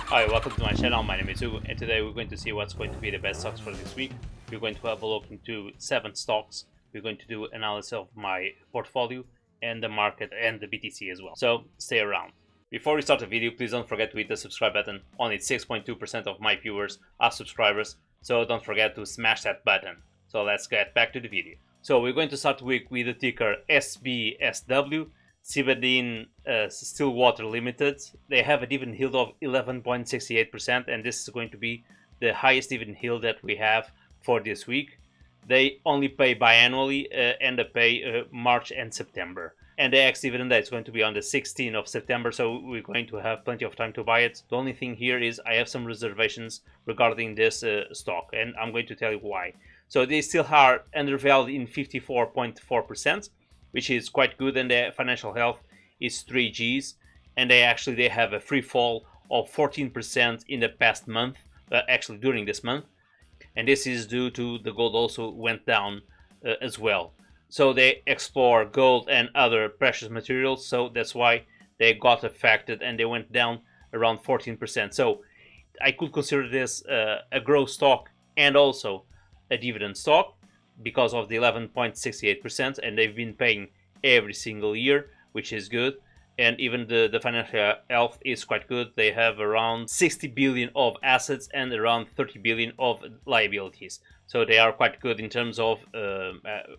Hi, welcome to my channel. My name is Hugo, and today we're going to see what's going to be the best stocks for this week. We're going to have a look into 7 stocks. We're going to do analysis of my portfolio and the market and the BTC as well. So stay around. Before we start the video, please don't forget to hit the subscribe button. Only 6.2% of my viewers are subscribers, so don't forget to smash that button. So let's get back to the video. So we're going to start the week with the ticker SBSW. Cibadin Stillwater Limited. They have a dividend yield of 11.68%, and this is going to be the highest dividend yield that we have for this week. They only pay biannually and they pay March and September. And the ex-dividend is going to be on the 16th of September, so we're going to have plenty of time to buy it. The only thing here is I have some reservations regarding this stock, and I'm going to tell you why. So they still are undervalued in 54.4%. which is quite good, and their financial health is 3Gs, and they have a free fall of 14% in the past month, actually during this month, and this is due to the gold also went down as well. So they explore gold and other precious materials, so that's why they got affected and they went down around 14%. So I could consider this a growth stock and also a dividend stock, because of the 11.68%, and they've been paying every single year, which is good. And even the financial health is quite good. They have around 60 billion of assets and around 30 billion of liabilities, so they are quite good in terms of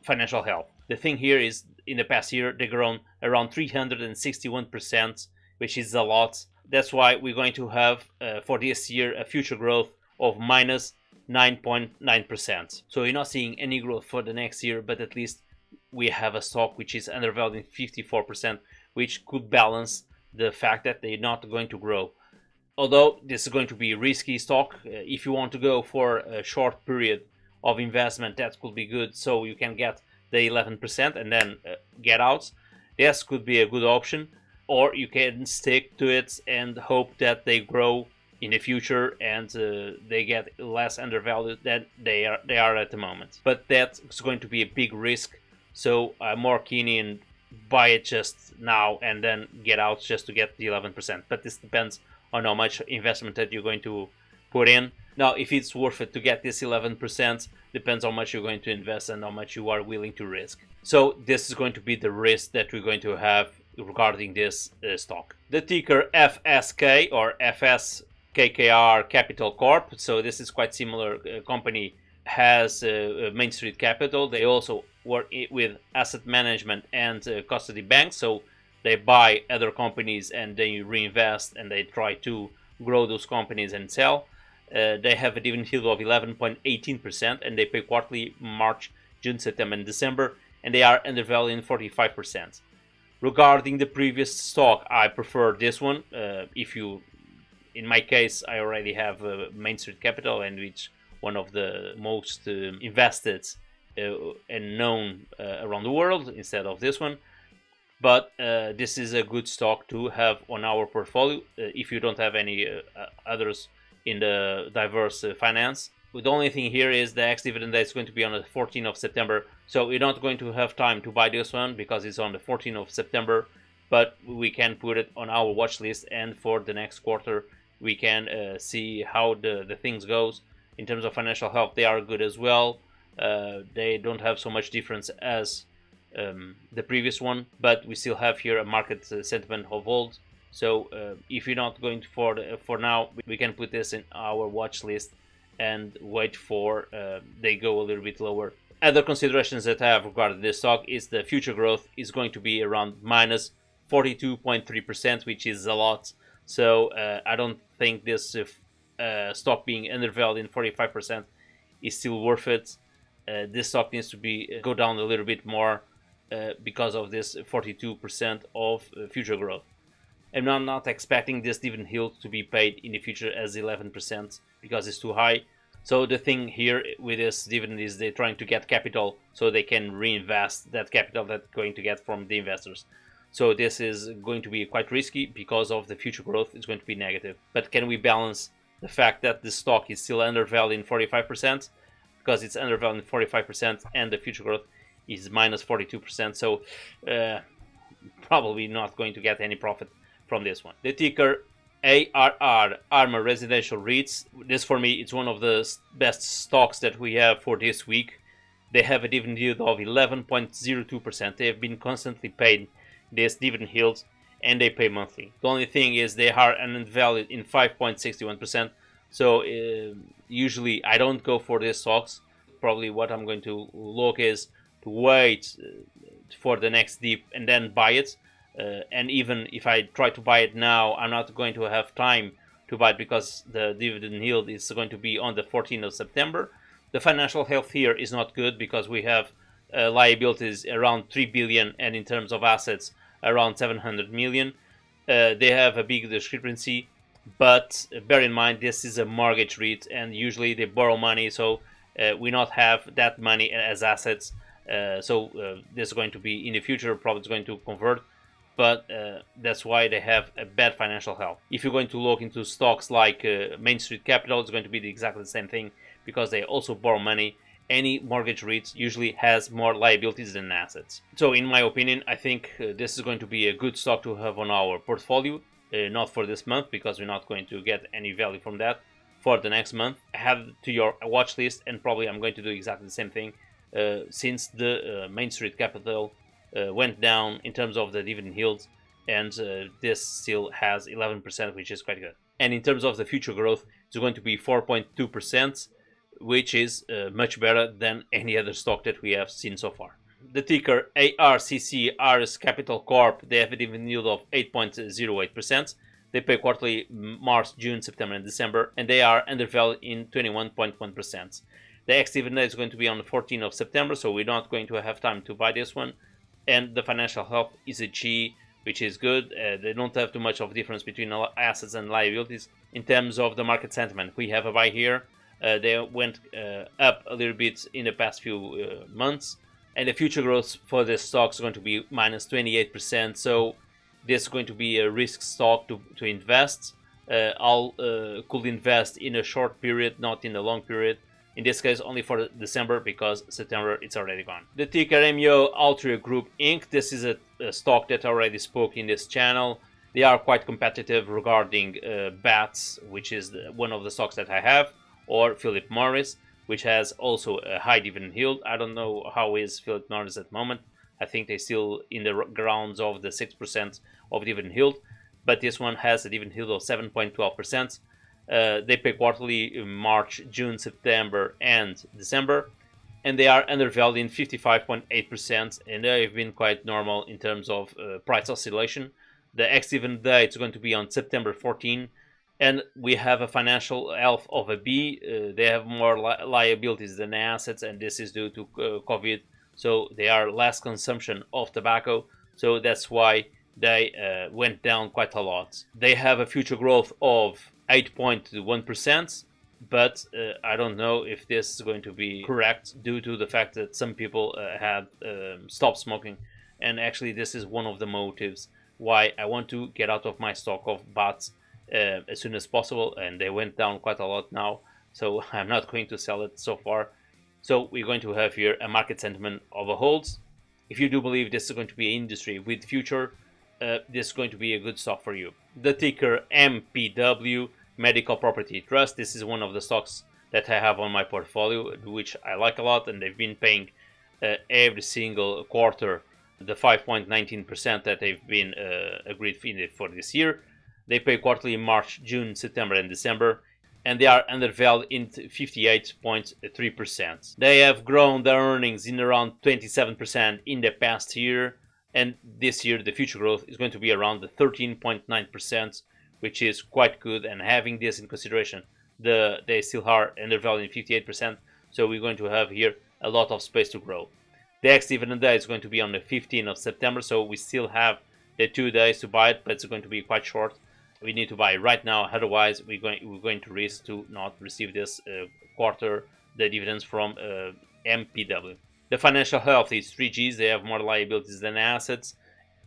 financial health. The thing here is, in the past year they've grown around 361%, which is a lot. That's why we're going to have for this year a future growth of minus 9.9%. So you're not seeing any growth for the next year, but at least we have a stock which is undervalued in 54%, which could balance the fact that they're not going to grow. Although this is going to be a risky stock, if you want to go for a short period of investment, that could be good, so you can get the 11% and then get out. This could be a good option, or you can stick to it and hope that they grow in the future and they get less undervalued than they are at the moment. But that's going to be a big risk, so I'm more keen in buy it just now and then get out just to get the 11%. But this depends on how much investment that you're going to put in. Now, if it's worth it to get this 11%, depends how much you're going to invest and how much you are willing to risk. So this is going to be the risk that we're going to have regarding this stock. The ticker FSK or KKR Capital Corp. So this is quite similar company, has Main Street Capital. They also work with asset management and custody banks. So they buy other companies and they reinvest and they try to grow those companies and sell. They have a dividend yield of 11.18% and they pay quarterly March, June, September, and December, and they are undervalued in 45%. Regarding the previous stock, I prefer this one. In my case, I already have Main Street Capital, and which one of the most invested and known around the world, instead of this one. But this is a good stock to have on our portfolio if you don't have any others in the diverse finance. The only thing here is the ex-dividend that is going to be on the 14th of September. So we're not going to have time to buy this one because it's on the 14th of September. But we can put it on our watch list, and for the next quarter we can see how the things goes. In terms of financial health, they are good as well. They don't have so much difference as the previous one, but we still have here a market sentiment of hold. So if you're not going for now, we can put this in our watch list and wait for they go a little bit lower. Other considerations that I have regarding this stock is the future growth is going to be around minus 42.3%, which is a lot. So I don't think this stock being undervalued in 45% is still worth it. This stock needs to go down a little bit more because of this 42% of future growth. And I'm not expecting this dividend yield to be paid in the future as 11% because it's too high. So the thing here with this dividend is they're trying to get capital so they can reinvest that capital that they're going to get from the investors. So this is going to be quite risky because of the future growth. It's going to be negative. But can we balance the fact that the stock is still undervalued in 45%? Because it's undervalued in 45% and the future growth is minus 42%. So probably not going to get any profit from this one. The ticker ARR, Armor Residential REITs. This for me, it's one of the best stocks that we have for this week. They have a dividend yield of 11.02%. They have been constantly paying this dividend yield, and they pay monthly. The only thing is they are undervalued in 5.61%. So usually I don't go for these stocks. Probably what I'm going to look is to wait for the next dip and then buy it. And even if I try to buy it now, I'm not going to have time to buy it because the dividend yield is going to be on the 14th of September. The financial health here is not good because we have liabilities around 3 billion and in terms of assets around 700 million. They have a big discrepancy, but bear in mind this is a mortgage REIT and usually they borrow money, so we not have that money as assets. So this is going to be in the future probably it's going to convert, but that's why they have a bad financial health. If you're going to look into stocks like Main Street Capital, it's going to be exactly the same thing because they also borrow money. Any mortgage REIT usually has more liabilities than assets. So in my opinion, I think this is going to be a good stock to have on our portfolio. Not for this month because we're not going to get any value from that. For the next month, add to your watch list, and probably I'm going to do exactly the same thing since the Main Street Capital went down in terms of the dividend yields, and this still has 11%, which is quite good. And in terms of the future growth, it's going to be 4.2%, which is much better than any other stock that we have seen so far. The ticker ARCC, Ares Capital Corp, they have a dividend yield of 8.08%. They pay quarterly March, June, September, and December, and they are undervalued in 21.1%. The ex-dividend is going to be on the 14th of September, so we're not going to have time to buy this one. And the financial health is a G, which is good. They don't have too much of a difference between assets and liabilities. In terms of the market sentiment, we have a buy here. They went up a little bit in the past few months. And the future growth for this stock is going to be minus 28%. So this is going to be a risk stock to invest. I'll could invest in a short period, not in a long period. In this case, only for December because September it's already gone. The ticker MEO Altria Group Inc. This is a stock that I already spoke in this channel. They are quite competitive regarding BATS, which is one of the stocks that I have, or Philip Morris, which has also a high dividend yield. I don't know how is Philip Morris at the moment. I think they're still in the grounds of the 6% of dividend yield, but this one has a dividend yield of 7.12%. They pay quarterly in March, June, September, and December, and they are undervalued in 55.8%, and they've been quite normal in terms of price oscillation. The ex-dividend date is going to be on September 14, and we have a financial health of a B. They have more liabilities than assets, and this is due to COVID, so they are less consumption of tobacco, so that's why they went down quite a lot. They have a future growth of 8.1%, but I don't know if this is going to be correct due to the fact that some people had stopped smoking, and actually this is one of the motives why I want to get out of my stock of BATs as soon as possible, and they went down quite a lot now, so I'm not going to sell it so far. So we're going to have here a market sentiment of a holds. If you do believe this is going to be an industry with future, this is going to be a good stock for you. The ticker MPW, Medical Property Trust. This is one of the stocks that I have on my portfolio, which I like a lot, and they've been paying every single quarter the 5.19% that they've been agreed for this year. They pay quarterly in March, June, September, and December, and they are undervalued in 58.3%. They have grown their earnings in around 27% in the past year, and this year the future growth is going to be around the 13.9%, which is quite good. And having this in consideration, they still are undervalued in 58%, so we're going to have here a lot of space to grow. The ex-dividend day is going to be on the 15th of September, so we still have the 2 days to buy it, but it's going to be quite short. We need to buy right now, otherwise we're going to risk to not receive this quarter the dividends from MPW. The financial health is 3Gs. They have more liabilities than assets,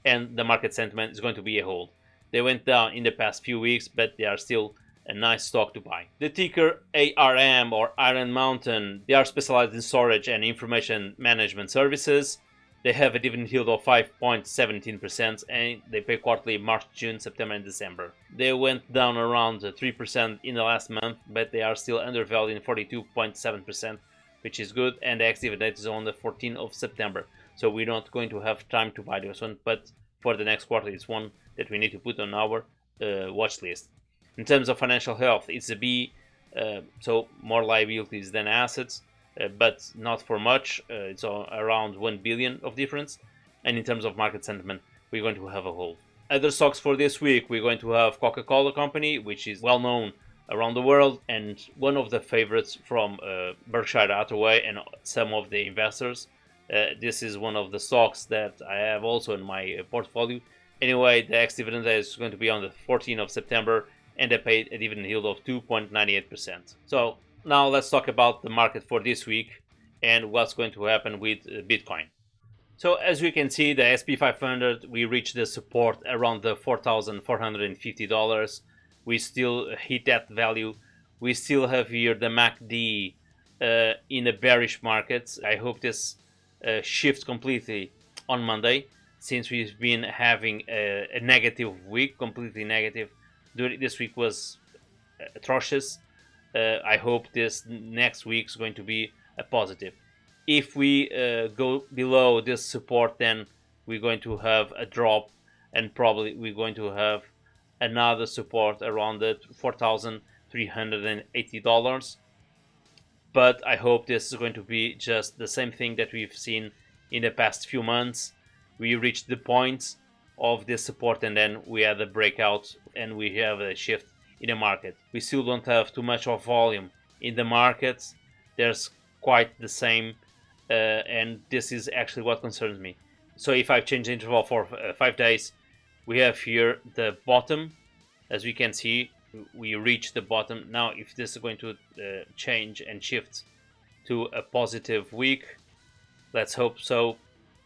and the market sentiment is going to be a hold. They went down in the past few weeks, but they are still a nice stock to buy. The ticker ARM or Iron Mountain, they are specialized in storage and information management services. They have a dividend yield of 5.17% and they pay quarterly March, June, September and December. They went down around 3% in the last month, but they are still undervalued in 42.7%, which is good, and the ex-dividend is on the 14th of September. So we're not going to have time to buy this one, but for the next quarter it's one that we need to put on our watch list. In terms of financial health, it's a B, so more liabilities than assets. But not for much. It's around 1 billion of difference. And in terms of market sentiment, we're going to have a hold. Other stocks for this week, we're going to have Coca-Cola Company, which is well known around the world and one of the favorites from Berkshire Hathaway and some of the investors. This is one of the stocks that I have also in my portfolio. Anyway, the ex-dividend is going to be on the 14th of September, and they paid a dividend yield of 2.98%. So now let's talk about the market for this week and what's going to happen with Bitcoin. So as we can see, the SP500, we reached the support around the $4,450. We still hit that value. We still have here the MACD in a bearish market. I hope this shifts completely on Monday, since we've been having a negative week, completely negative. This week was atrocious. I hope this next week is going to be a positive. If we go below this support, then we're going to have a drop, and probably we're going to have another support around the $4,380. But I hope this is going to be just the same thing that we've seen in the past few months. We reached the point of this support, and then we had a breakout, and we have a shift in the market. We still don't have too much of volume in the markets. There's quite the same, and this is actually what concerns me. So if I change the interval for 5 days, we have here the bottom. As we can see, we reach the bottom. Now if this is going to change and shift to a positive week, let's hope so.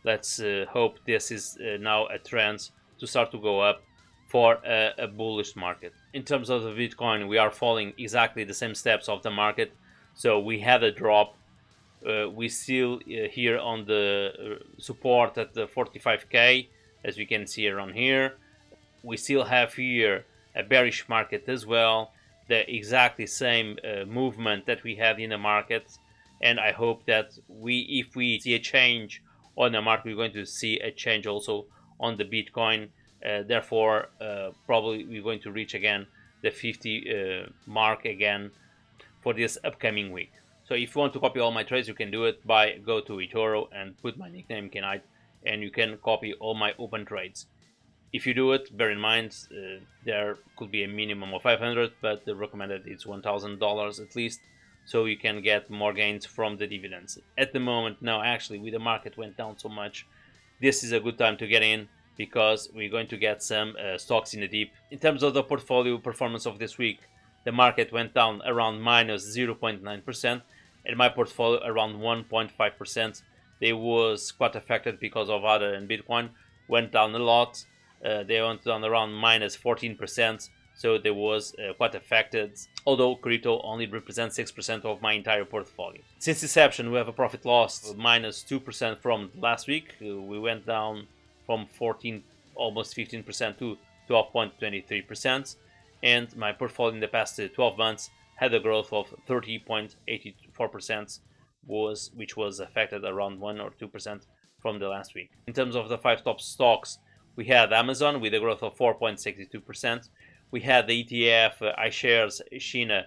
Let's hope this is now a trend to start to go up for a bullish market. In terms of the Bitcoin, we are following exactly the same steps of the market. So we had a drop. We still here on the support at the 45k, as we can see around here. We still have here a bearish market as well, the exactly same movement that we had in the market. And I hope that if we see a change on the market, we're going to see a change also on the Bitcoin. Therefore, probably we're going to reach again the 50 mark again for this upcoming week. So if you want to copy all my trades, you can do it by go to eToro and put my nickname Kenite, and you can copy all my open trades. If you do it, bear in mind there could be a minimum of 500, but the recommended is $1,000 at least, so you can get more gains from the dividends. At the moment, now actually, with the market went down so much, this is a good time to get in, because we're going to get some stocks in the deep. In terms of the portfolio performance of this week, the market went down around minus 0.9%, and my portfolio around 1.5%. They was quite affected because of other, and Bitcoin went down a lot. They went down around minus 14%, so they was quite affected, although crypto only represents 6% of my entire portfolio. Since inception, we have a profit loss of minus 2% from last week. We went down from 14, almost 15% to 12.23%, and my portfolio in the past 12 months had a growth of 30.84%, which was affected around 1 or 2% from the last week. In terms of the 5 top stocks, we had Amazon with a growth of 4.62%. We had the ETF iShares China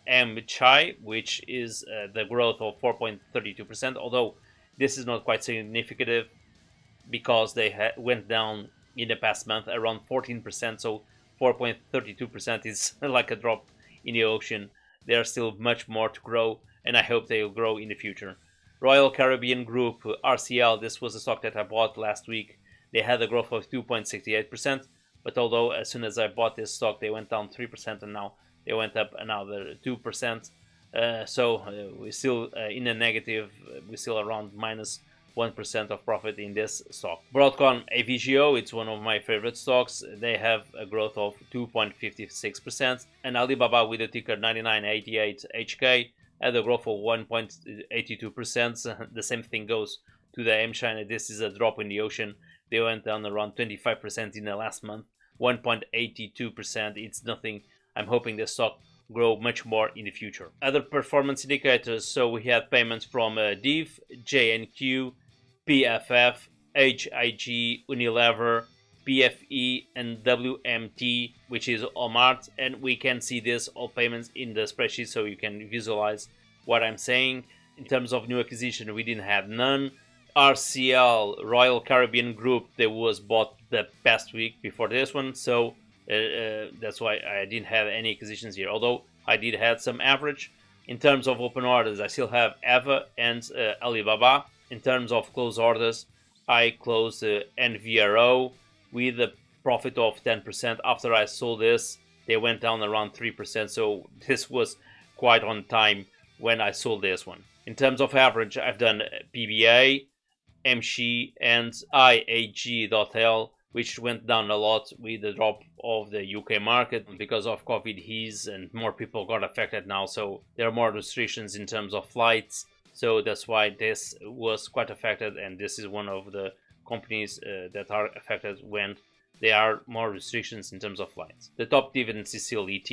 MChai, which is the growth of 4.32%, although this is not quite significant because they went down in the past month around 14%, so 4.32% is like a drop in the ocean. There's still much more to grow, and I hope they will grow in the future. Royal Caribbean Group, RCL, this was a stock that I bought last week. They had a growth of 2.68%, but although as soon as I bought this stock, they went down 3%, and now they went up another 2%. So we're still in a negative. We're still around minus 1% of profit in this stock. Broadcom AVGO, it's one of my favorite stocks. They have a growth of 2.56%, and Alibaba with the ticker 9988HK had a growth of 1.82%. The same thing goes to the M China. This is a drop in the ocean. They went down around 25% in the last month, 1.82%. It's nothing. I'm hoping the stock grow much more in the future. Other performance indicators. So we had payments from DIV, JNQ, PFF, HIG, Unilever, PFE, and WMT, which is Walmart, and we can see this all payments in the spreadsheet, so you can visualize what I'm saying. In terms of new acquisition, we didn't have none. RCL, Royal Caribbean Group, that was bought the past week before this one, so that's why I didn't have any acquisitions here, although I did have some average. In terms of open orders, I still have Ava and Alibaba. In terms of closed orders, I closed NVRO with a profit of 10%. After I sold this, they went down around 3%, so this was quite on time when I sold this one. In terms of average, I've done PBA, MSHI, and IAG.L, which went down a lot with the drop of the UK market because of COVID ease and more people got affected now, so there are more restrictions in terms of flights, so that's why this was quite affected, and this is one of the companies that are affected when there are more restrictions in terms of flights. The top dividends is still ET,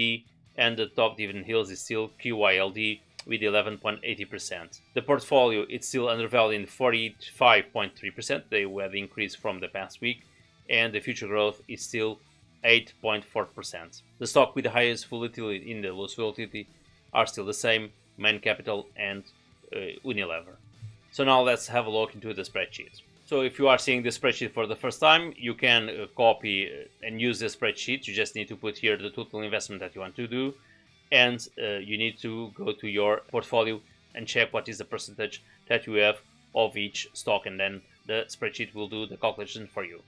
and the top dividend yield is still QYLD with 11.80%. The portfolio is still undervalued in 45.3%. They have increased from the past week, and the future growth is still 8.4%. The stock with the highest volatility in the lowest volatility are still the same, Main Capital and Unilever. So now let's have a look into the spreadsheet. So if you are seeing the spreadsheet for the first time, you can copy and use the spreadsheet. You just need to put here the total investment that you want to do, and you need to go to your portfolio and check what is the percentage that you have of each stock, and then the spreadsheet will do the calculation for you.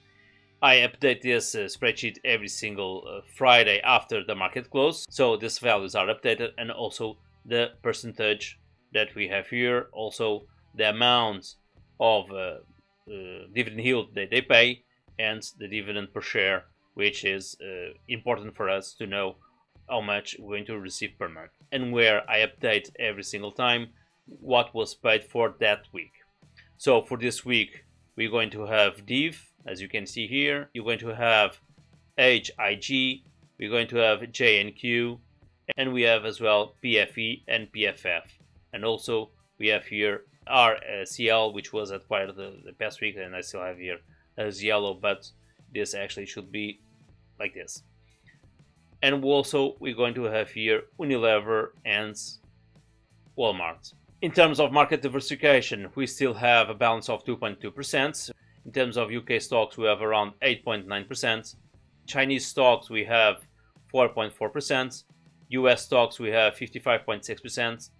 I update this spreadsheet every single Friday after the market close, so these values are updated, and also the percentage that we have here, also the amount of dividend yield that they pay, and the dividend per share, which is important for us to know how much we're going to receive per month, and where I update every single time what was paid for that week. So for this week, we're going to have DIV, as you can see here. You're going to have HIG, we're going to have JNQ, and we have as well PFE and PFF. And also we have here RCL, which was acquired the past week, and I still have here as yellow, but this actually should be like this. And also we're going to have here Unilever and Walmart. In terms of market diversification, we still have a balance of 2.2%. In terms of UK stocks, we have around 8.9%. Chinese stocks, we have 4.4%. US stocks, we have 55.6%.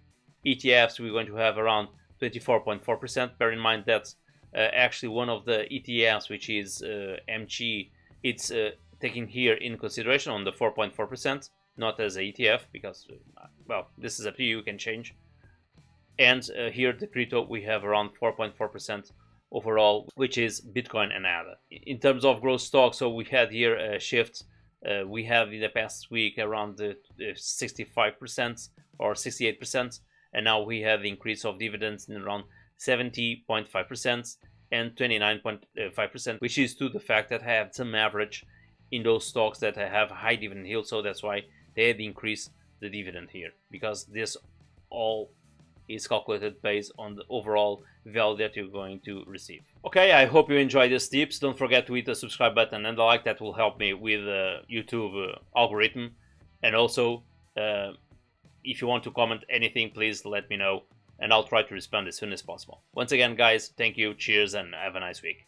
ETFs, we're going to have around 24.4%. Bear in mind that actually one of the ETFs, which is MG, it's taking here in consideration on the 4.4%, not as a ETF, because, well, this is up to you, you can change. And here the crypto, we have around 4.4% overall, which is Bitcoin and ADA. In terms of growth stocks, so we had here a shift. We have in the past week around 65% or 68%, and now we have the increase of dividends in around 70.5% and 29.5%, which is to the fact that I have some average in those stocks that have high dividend yield, so that's why they had increased the dividend here, because this all is calculated based on the overall value that you're going to receive. Okay, I hope you enjoyed these tips. Don't forget to hit the subscribe button and the like. That will help me with the YouTube algorithm. And also, if you want to comment anything, please let me know, and I'll try to respond as soon as possible. Once again, guys, thank you, cheers, and have a nice week.